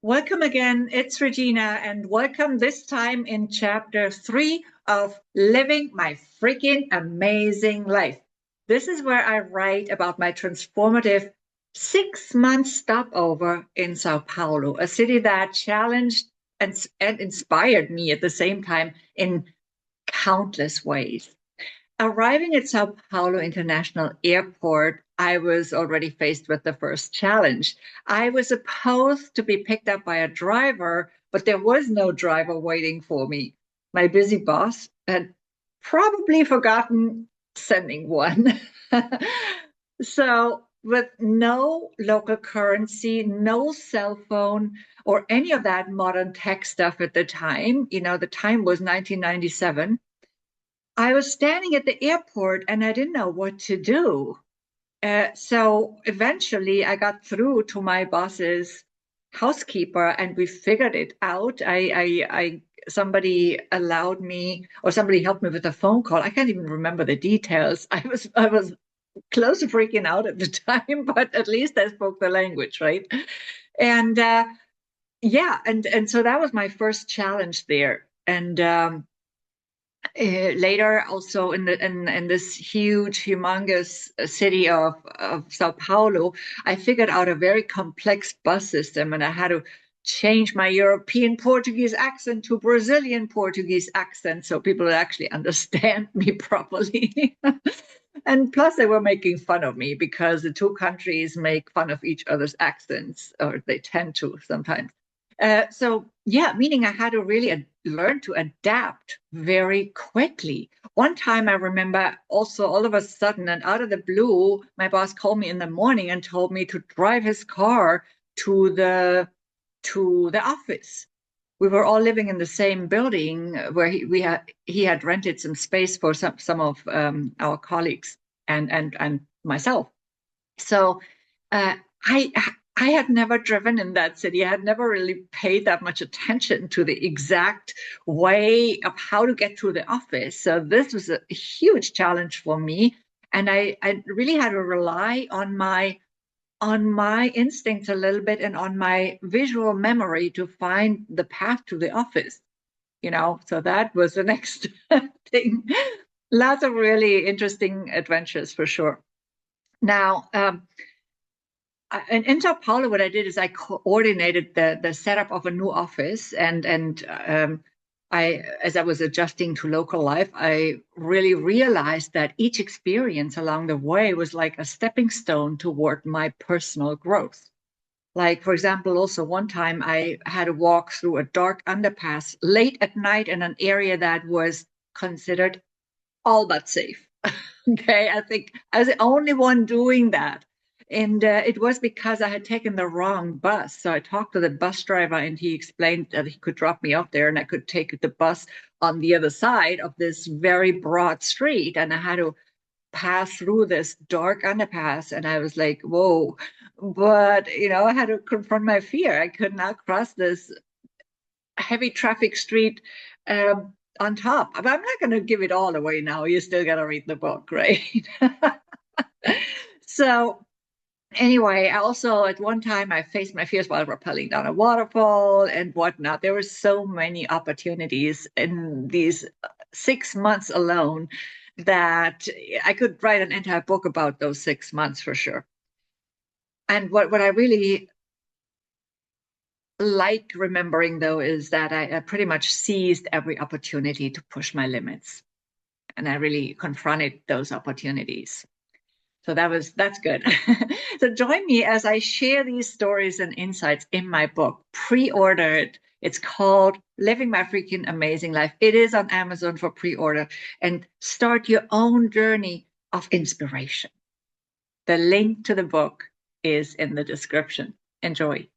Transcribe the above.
Welcome again. It's Regina, and welcome this time in chapter 3 of Living My Freaking Amazing Life. This is where I write about my transformative 6 month stopover in Sao Paulo, a city that challenged and inspired me at the same time in countless ways. Arriving at Sao Paulo International Airport, I was already faced with the first challenge. I was supposed to be picked up by a driver, but there was no driver waiting for me. My busy boss had probably forgotten sending one. So, with no local currency, no cell phone, or any of that modern tech stuff at the time, the time was 1997. I was standing at the airport and I didn't know what to do. So eventually I got through to my boss's housekeeper and we figured it out. Somebody allowed me, or somebody helped me with a phone call. I can't even remember the details. I was close to freaking out at the time, but at least I spoke the language, right? And yeah, and so that was my first challenge there. And later also in this huge humongous city of Sao Paulo, I figured out a very complex bus system and I had to change my European Portuguese accent to Brazilian Portuguese accent so people would actually understand me properly. And plus they were making fun of me because the two countries make fun of each other's accents, or they tend to sometimes. So yeah, meaning I had to really learn to adapt very quickly. One time I remember also all of a sudden and out of the blue, my boss called me in the morning and told me to drive his car to the office. We were all living in the same building where he had rented some space for some of our colleagues and myself. So uh, I I had never driven in that city. I had never really paid that much attention to the exact way of how to get to the office. So this was a huge challenge for me, and I really had to rely on my instincts a little bit and on my visual memory to find the path to the office. So that was the next thing. Lots of really interesting adventures for sure. Now, in Sao Paulo, what I did is I coordinated the setup of a new office, and I, as I was adjusting to local life, I really realized that each experience along the way was like a stepping stone toward my personal growth. Like, for example, also one time I had to walk through a dark underpass late at night in an area that was considered all but safe. Okay, I think I was the only one doing that. And it was because I had taken the wrong bus. So I talked to the bus driver and he explained that he could drop me off there and I could take the bus on the other side of this very broad street. And I had to pass through this dark underpass. And I was like, whoa. But, I had to confront my fear. I could not cross this heavy traffic street on top. But I'm not going to give it all away now. You still got to read the book, right? So anyway, I also at one time I faced my fears while rappelling down a waterfall and whatnot. There were so many opportunities in these 6 months alone that I could write an entire book about those 6 months for sure. And what I really like remembering though is that I pretty much seized every opportunity to push my limits. And I really confronted those opportunities. So that's good. So join me as I share these stories and insights in my book. Pre-order it. It's called Living My Freaking Amazing Life. It is on Amazon for pre-order, and start your own journey of inspiration. The link to the book is in the description. Enjoy.